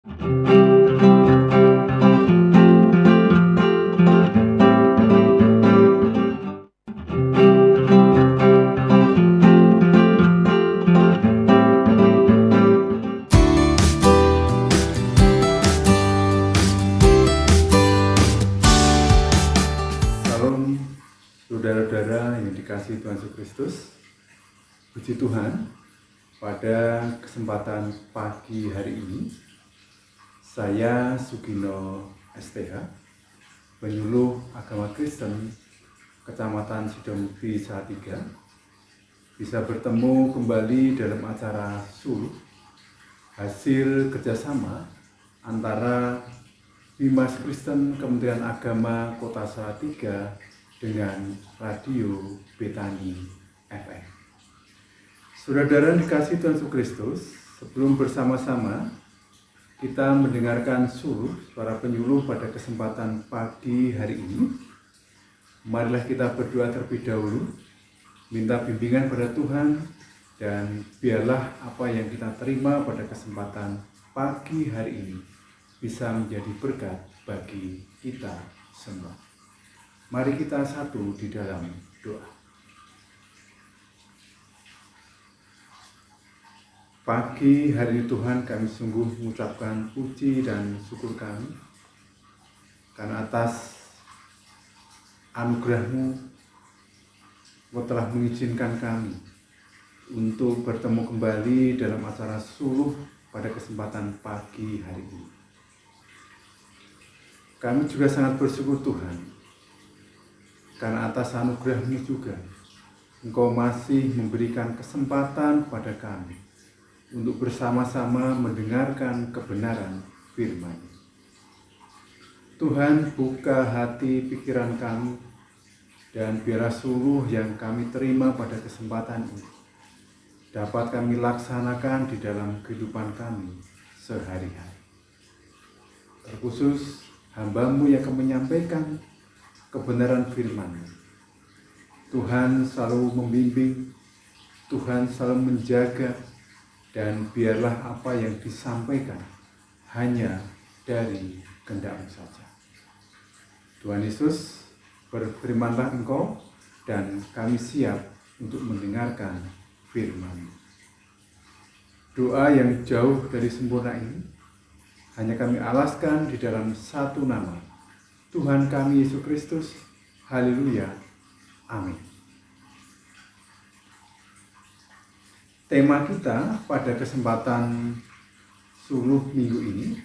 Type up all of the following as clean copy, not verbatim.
Salam saudara-saudara yang dikasihi Tuhan Yesus Kristus. Puji Tuhan, pada kesempatan pagi hari ini saya Sugino STH, penyuluh agama Kristen Kecamatan Sidomukti Salatiga, bisa bertemu kembali dalam acara Suluh, hasil kerjasama antara Bimas Kristen Kementerian Agama Kota Salatiga dengan Radio Betani FM. Saudara-saudara dikasihi Tuhan Yesus Kristus, sebelum bersama-sama kita mendengarkan suluh suara penyuluh pada kesempatan pagi hari ini, marilah kita berdoa terlebih dahulu, minta bimbingan pada Tuhan, dan biarlah apa yang kita terima pada kesempatan pagi hari ini bisa menjadi berkat bagi kita semua. Mari kita satu di dalam doa. Pagi hari Tuhan, kami sungguh mengucapkan puji dan syukur kami karena atas anugerah-Mu Engkau telah mengizinkan kami untuk bertemu kembali dalam acara suluh pada kesempatan pagi hari ini. Kami juga sangat bersyukur Tuhan, karena atas anugerah-Mu juga Engkau masih memberikan kesempatan pada kami untuk bersama-sama mendengarkan kebenaran firman. Tuhan, buka hati pikiran kami, dan biarlah suluh yang kami terima pada kesempatan ini dapat kami laksanakan di dalam kehidupan kami sehari-hari. Terkhusus hamba-Mu yang akan menyampaikan kebenaran firman. Tuhan selalu membimbing, Tuhan selalu menjaga, dan biarlah apa yang disampaikan hanya dari kehendak-Mu saja. Tuhan Yesus, berfirmanlah Engkau, dan kami siap untuk mendengarkan firman-Mu. Doa yang jauh dari sempurna ini hanya kami alaskan di dalam satu nama, Tuhan kami Yesus Kristus. Haleluya. Amin. Tema kita pada kesempatan suluh minggu ini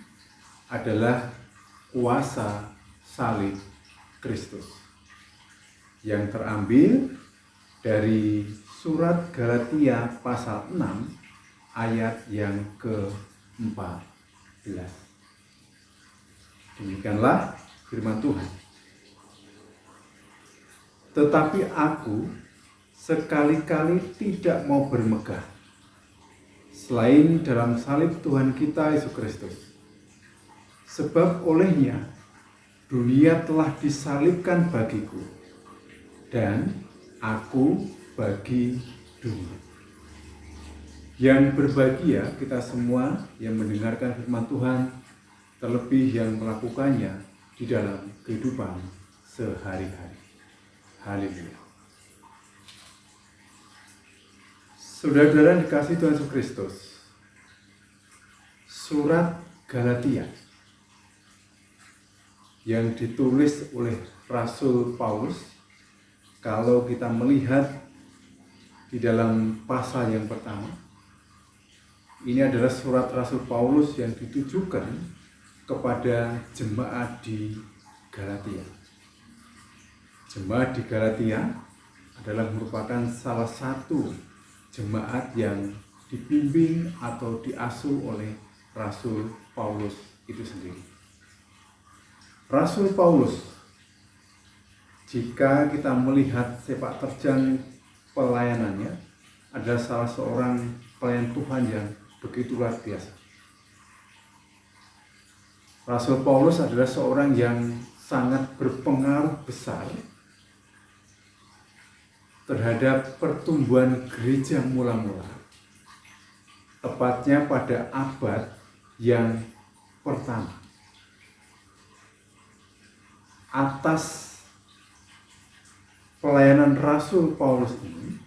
adalah kuasa salib Kristus, yang terambil dari surat Galatia pasal 6 ayat yang ke-14. Demikianlah firman Tuhan. Tetapi aku sekali-kali tidak mau bermegah selain dalam salib Tuhan kita Yesus Kristus. Sebab olehnya dunia telah disalibkan bagiku, dan aku bagi dunia. Yang berbahagia kita semua yang mendengarkan firman Tuhan, terlebih yang melakukannya di dalam kehidupan sehari-hari. Haleluya. Saudara-saudara dikasihi Tuhan Yesus Kristus, surat Galatia yang ditulis oleh Rasul Paulus, kalau kita melihat di dalam pasal yang pertama, ini adalah surat Rasul Paulus yang ditujukan kepada jemaat di Galatia. Jemaat di Galatia adalah merupakan salah satu jemaat yang dibimbing atau diasuh oleh Rasul Paulus itu sendiri. Rasul Paulus, jika kita melihat sepak terjang pelayanannya, adalah salah seorang pelayan Tuhan yang begitu luar biasa. Rasul Paulus adalah seorang yang sangat berpengaruh besar terhadap pertumbuhan gereja mula-mula, tepatnya pada abad yang pertama. Atas pelayanan Rasul Paulus ini,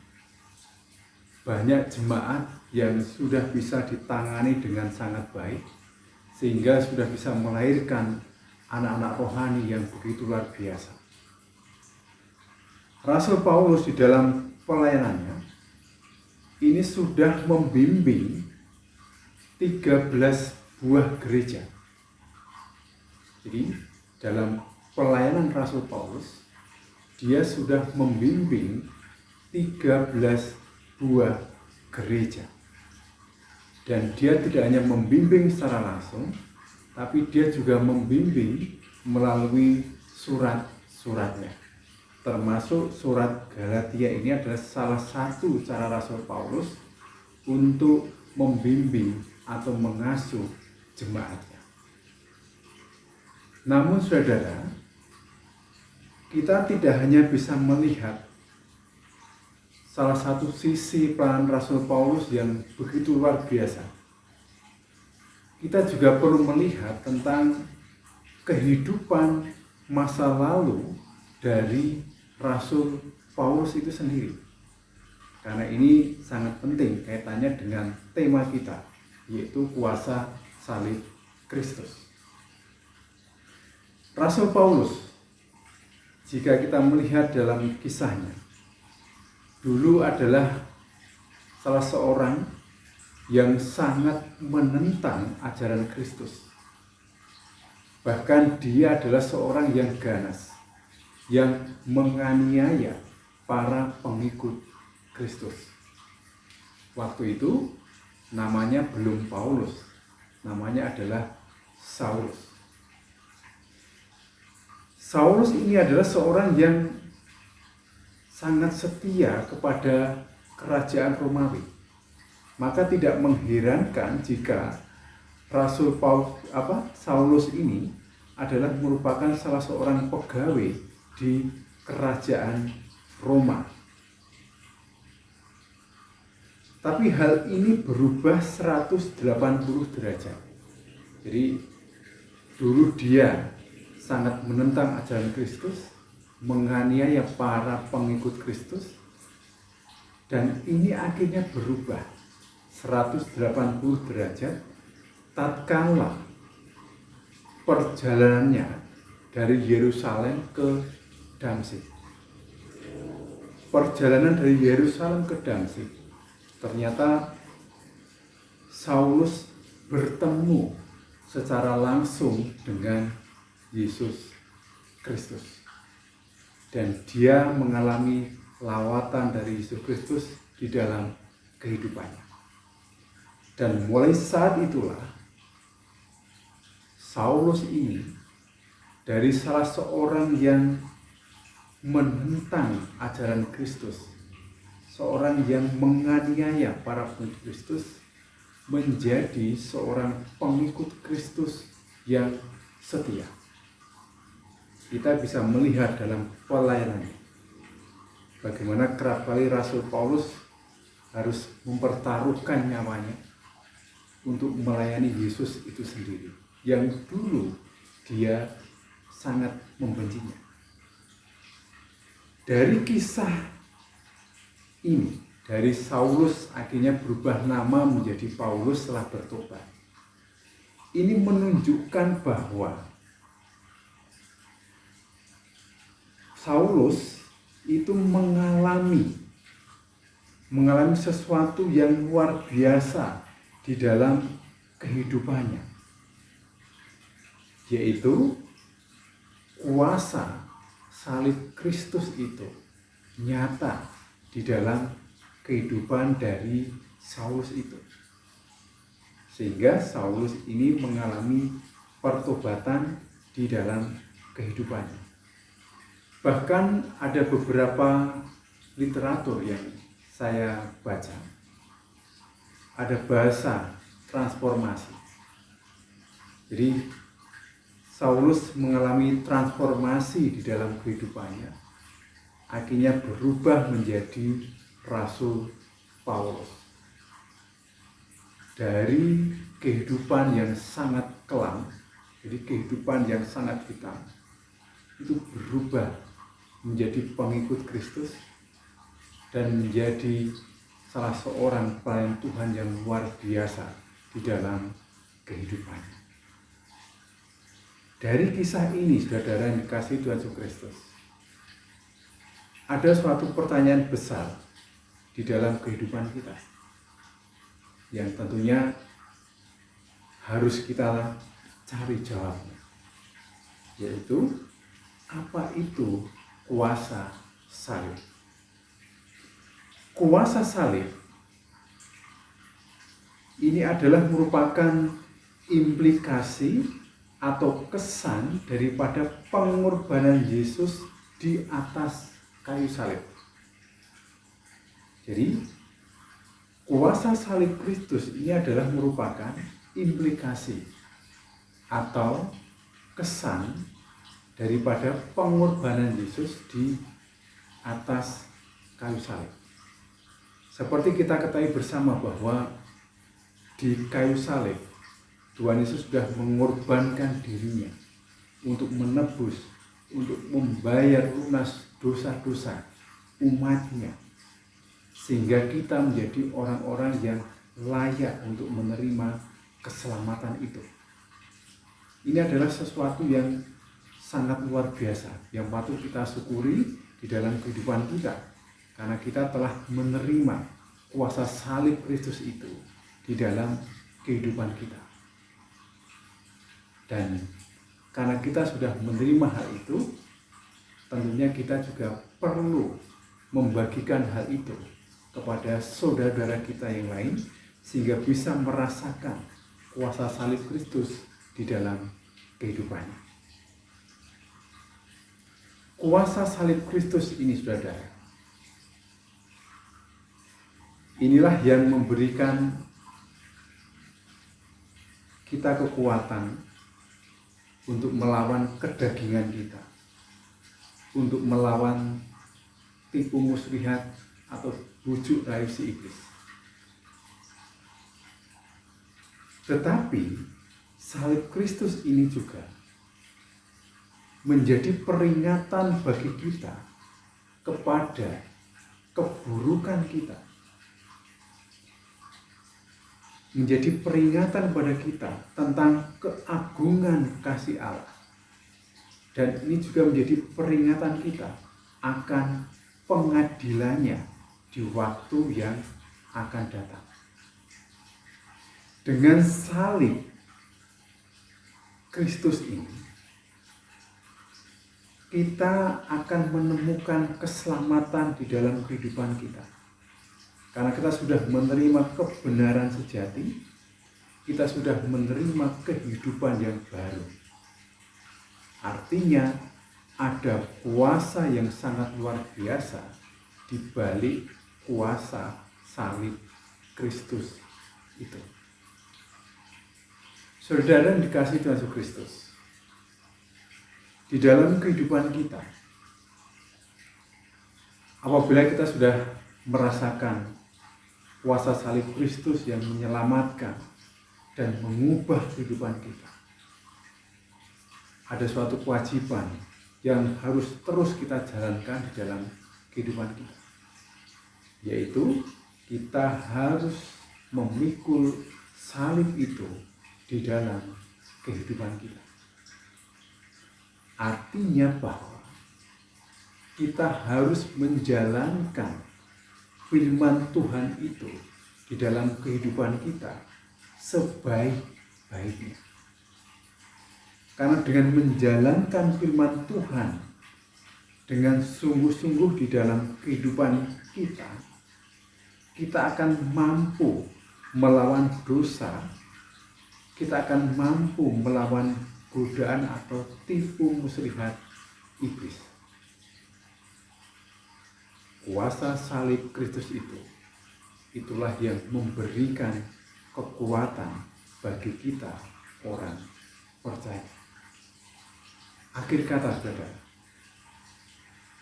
banyak jemaat yang sudah bisa ditangani dengan sangat baik, sehingga sudah bisa melahirkan anak-anak rohani yang begitu luar biasa. Rasul Paulus di dalam pelayanannya ini sudah membimbing 13 buah gereja. Jadi dalam pelayanan Rasul Paulus, dia sudah membimbing 13 buah gereja. Dan dia tidak hanya membimbing secara langsung, tapi dia juga membimbing melalui surat-suratnya. Termasuk surat Galatia ini adalah salah satu cara Rasul Paulus untuk membimbing atau mengasuh jemaatnya. Namun saudara, kita tidak hanya bisa melihat salah satu sisi pelayanan Rasul Paulus yang begitu luar biasa. Kita juga perlu melihat tentang kehidupan masa lalu dari Rasul Paulus itu sendiri. Karena ini sangat penting kaitannya dengan tema kita, yaitu kuasa salib Kristus. Rasul Paulus, jika kita melihat dalam kisahnya, dulu adalah salah seorang yang sangat menentang ajaran Kristus. Bahkan dia adalah seorang yang ganas, yang menganiaya para pengikut Kristus. Waktu itu namanya belum Paulus, namanya adalah Saulus. Saulus ini adalah seorang yang sangat setia kepada kerajaan Romawi. Maka tidak mengherankan jika Saulus ini adalah merupakan salah seorang pegawai di kerajaan Roma. Tapi hal ini berubah 180 derajat. Jadi dulu dia sangat menentang ajaran Kristus, menganiaya para pengikut Kristus, dan ini akhirnya berubah 180 derajat tatkala perjalanannya dari Yerusalem ke Damsyik. Perjalanan dari Yerusalem ke Damsyik, ternyata Saulus bertemu secara langsung dengan Yesus Kristus. Dan dia mengalami lawatan dari Yesus Kristus di dalam kehidupannya. Dan mulai saat itulah Saulus ini dari salah seorang yang menentang ajaran Kristus, seorang yang menganiaya para pengikut Kristus, menjadi seorang pengikut Kristus yang setia. Kita bisa melihat dalam pelayanannya bagaimana kerap kali Rasul Paulus harus mempertaruhkan nyawanya untuk melayani Yesus itu sendiri, yang dulu dia sangat membencinya. Dari kisah ini, dari Saulus akhirnya berubah nama menjadi Paulus setelah bertobat. Ini menunjukkan bahwa Saulus itu mengalami sesuatu yang luar biasa di dalam kehidupannya, yaitu kuasa salib Kristus itu nyata di dalam kehidupan dari Saulus itu, sehingga Saulus ini mengalami pertobatan di dalam kehidupannya. Bahkan ada beberapa literatur yang saya baca, ada bahasa transformasi. Jadi Saulus mengalami transformasi di dalam kehidupannya, akhirnya berubah menjadi Rasul Paulus. Dari kehidupan yang sangat kelam, jadi kehidupan yang sangat hitam, itu berubah menjadi pengikut Kristus dan menjadi salah seorang pelayan Tuhan yang luar biasa di dalam kehidupannya. Dari kisah ini, saudara yang dikasihi Tuhan Yesus Kristus, ada suatu pertanyaan besar di dalam kehidupan kita yang tentunya harus kita cari jawabnya, yaitu apa itu kuasa salib? Kuasa salib ini adalah merupakan implikasi atau kesan daripada pengorbanan Yesus di atas kayu salib. Jadi, kuasa salib Kristus ini adalah merupakan implikasi atau kesan daripada pengorbanan Yesus di atas kayu salib. Seperti kita ketahui bersama bahwa di kayu salib Tuhan Yesus sudah mengorbankan dirinya untuk menebus, untuk membayar lunas dosa-dosa umatnya, sehingga kita menjadi orang-orang yang layak untuk menerima keselamatan itu. Ini adalah sesuatu yang sangat luar biasa, yang patut kita syukuri di dalam kehidupan kita, karena kita telah menerima kuasa salib Kristus itu di dalam kehidupan kita. Dan karena kita sudah menerima hal itu, tentunya kita juga perlu membagikan hal itu kepada saudara-saudara kita yang lain, sehingga bisa merasakan kuasa salib Kristus di dalam kehidupannya. Kuasa salib Kristus ini, saudara, inilah yang memberikan kita kekuatan untuk melawan kedagingan kita, untuk melawan tipu muslihat atau bujuk rayu si iblis. Tetapi salib Kristus ini juga menjadi peringatan bagi kita kepada keburukan kita, menjadi peringatan pada kita tentang keagungan kasih Allah. Dan ini juga menjadi peringatan kita akan pengadilannya di waktu yang akan datang. Dengan salib Kristus ini, kita akan menemukan keselamatan di dalam kehidupan kita. Karena kita sudah menerima kebenaran sejati, kita sudah menerima kehidupan yang baru. Artinya ada kuasa yang sangat luar biasa di balik kuasa salib Kristus itu. Saudara yang dikasihi Tuhan Yesus Kristus, di dalam kehidupan kita, apabila kita sudah merasakan kuasa salib Kristus yang menyelamatkan dan mengubah kehidupan kita, ada suatu kewajiban yang harus terus kita jalankan di dalam kehidupan kita, yaitu kita harus memikul salib itu di dalam kehidupan kita. Artinya bahwa kita harus menjalankan firman Tuhan itu di dalam kehidupan kita sebaik-baiknya. Karena dengan menjalankan firman Tuhan dengan sungguh-sungguh di dalam kehidupan kita, kita akan mampu melawan dosa, kita akan mampu melawan godaan atau tipu muslihat iblis. Kuasa salib Kristus itu, itulah yang memberikan kekuatan bagi kita orang percaya. Akhir kata, saudara,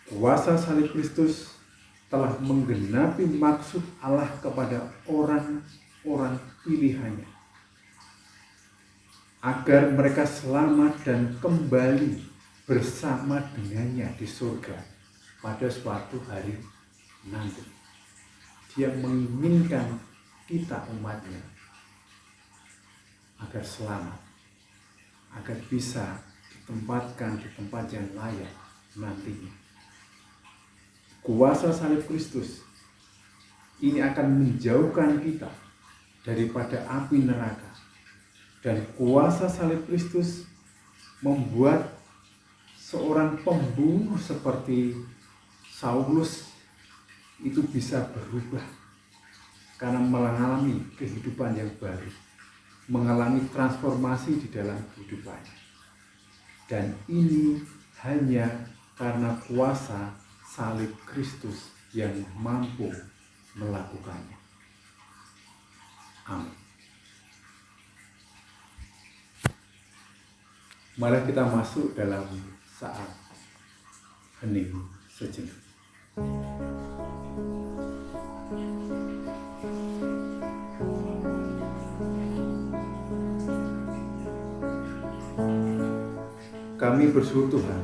kuasa salib Kristus telah menggenapi maksud Allah kepada orang-orang pilihannya. agar mereka selamat dan kembali bersama dengannya di surga pada suatu hari nanti. Dia menginginkan kita umatnya agar selamat, agar bisa ditempatkan di tempat yang layak nantinya. Kuasa salib Kristus ini akan menjauhkan kita daripada api neraka. Dan kuasa salib Kristus membuat seorang pembunuh seperti Saulus itu bisa berubah karena mengalami kehidupan yang baru, mengalami transformasi di dalam kehidupannya. Dan ini hanya karena kuasa salib Kristus yang mampu melakukannya. Amin. Mari kita masuk dalam saat hening sejenak. Kami bersyukur Tuhan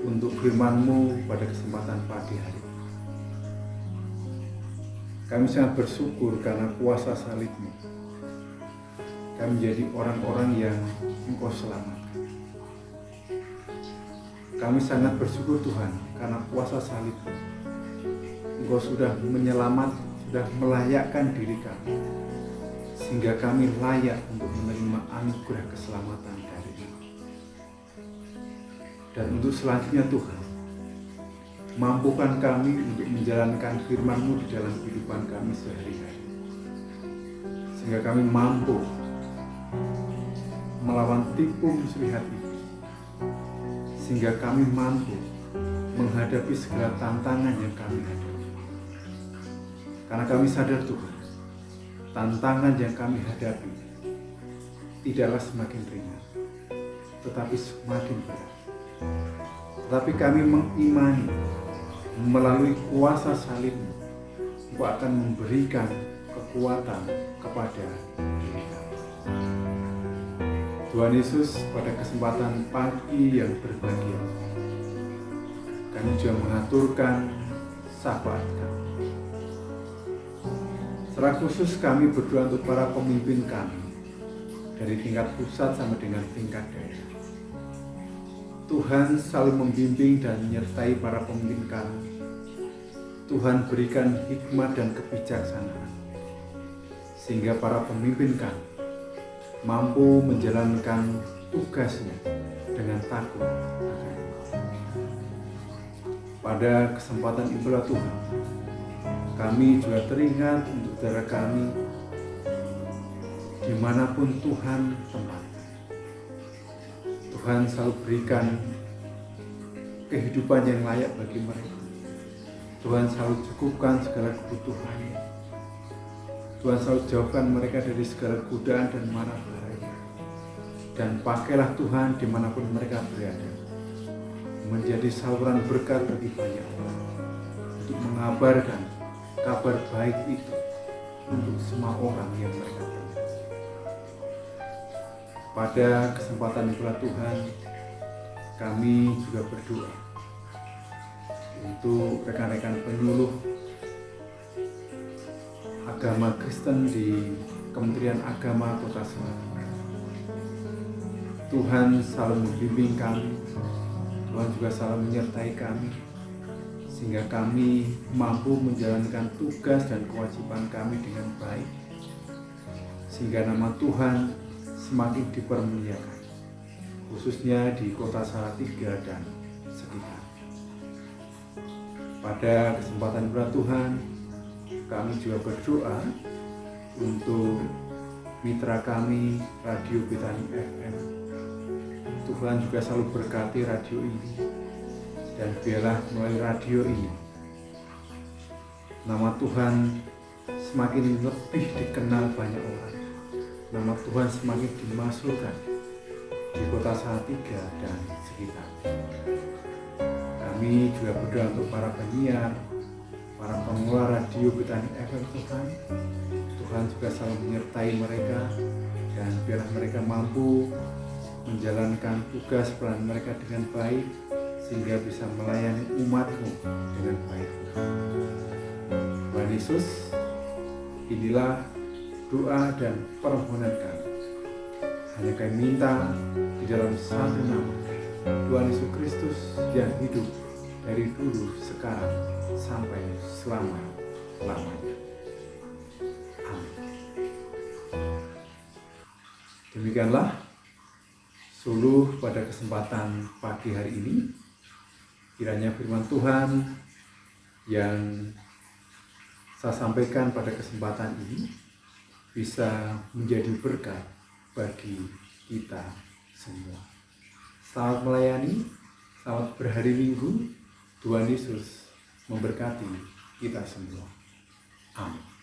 untuk firman-Mu pada kesempatan pagi hari. Kami sangat bersyukur karena kuasa salib-Mu. Kami menjadi orang-orang yang Engkau selamatkan. Kami sangat bersyukur Tuhan karena kuasa salib-Mu. Engkau sudah sudah melayakkan diri kami, sehingga kami layak untuk menerima anugerah keselamatan dari-Mu. Dan untuk selanjutnya Tuhan, mampukan kami untuk menjalankan firman-Mu di dalam kehidupan kami sehari-hari, sehingga kami mampu melawan tipu muslihat itu, sehingga kami mampu menghadapi segala tantangan yang kami hadapi. Karena kami sadar Tuhan, tantangan yang kami hadapi tidaklah semakin ringan, tetapi semakin berat. Tetapi kami mengimani melalui kuasa salib-Mu, Engkau akan memberikan kekuatan kepada diri kami. Tuhan Yesus, pada kesempatan pagi yang berbahagia, kami juga mengaturkan syafaat kami. Secara khusus kami berdoa untuk para pemimpin kami, dari tingkat pusat sampai dengan tingkat daerah. Tuhan selalu membimbing dan menyertai para pemimpin kami. Tuhan berikan hikmat dan kebijaksanaan, sehingga para pemimpin kami mampu menjalankan tugasnya dengan takut akan Engkau. Pada kesempatan itulah Tuhan, kami juga teringat untuk saudara kami dimanapun Tuhan tempat. Tuhan selalu berikan kehidupan yang layak bagi mereka. Tuhan selalu cukupkan segala kebutuhannya. Tuhan selalu jauhkan mereka dari segala godaan dan mara bahaya. Dan pakailah Tuhan dimanapun mereka berada, menjadi saluran berkat bagi banyak orang, untuk mengabarkan kabar baik itu untuk semua orang yang mereka temui. Pada kesempatan itulah Tuhan, kami juga berdoa untuk rekan-rekan penyuluh agama Kristen di Kementerian Agama Kota Semarang. Tuhan selalu membimbing kami, Tuhan juga selalu menyertai kami, sehingga kami mampu menjalankan tugas dan kewajiban kami dengan baik, sehingga nama Tuhan semakin dipermuliakan, khususnya di Kota Salatiga dan sekitar. Pada kesempatan itulah Tuhan, kami juga berdoa untuk mitra kami Radio Betani FM. Tuhan juga selalu berkati radio ini, dan biarlah melalui radio ini nama Tuhan semakin lebih dikenal banyak orang. Nama Tuhan semakin dimasukkan di Kota Salatiga dan sekitar. Kami juga berdoa untuk para penyiar, para pengelola radio Betani FM Tuhan. Tuhan juga selalu menyertai mereka, dan biarlah mereka mampu menjalankan tugas peran mereka dengan baik sehingga bisa melayani umat-Mu dengan baik. Tuhan Yesus, inilah doa dan permohonan kami. Hanya kami minta di dalam satu nama, Tuhan Yesus Kristus yang hidup dari dulu, sekarang, sampai selama-lamanya. Amin. Demikianlah suluh pada kesempatan pagi hari ini. Kiranya firman Tuhan yang saya sampaikan pada kesempatan ini bisa menjadi berkat bagi kita semua. Selamat melayani, selamat berhari Minggu. Tuhan Yesus memberkati kita semua. Amin.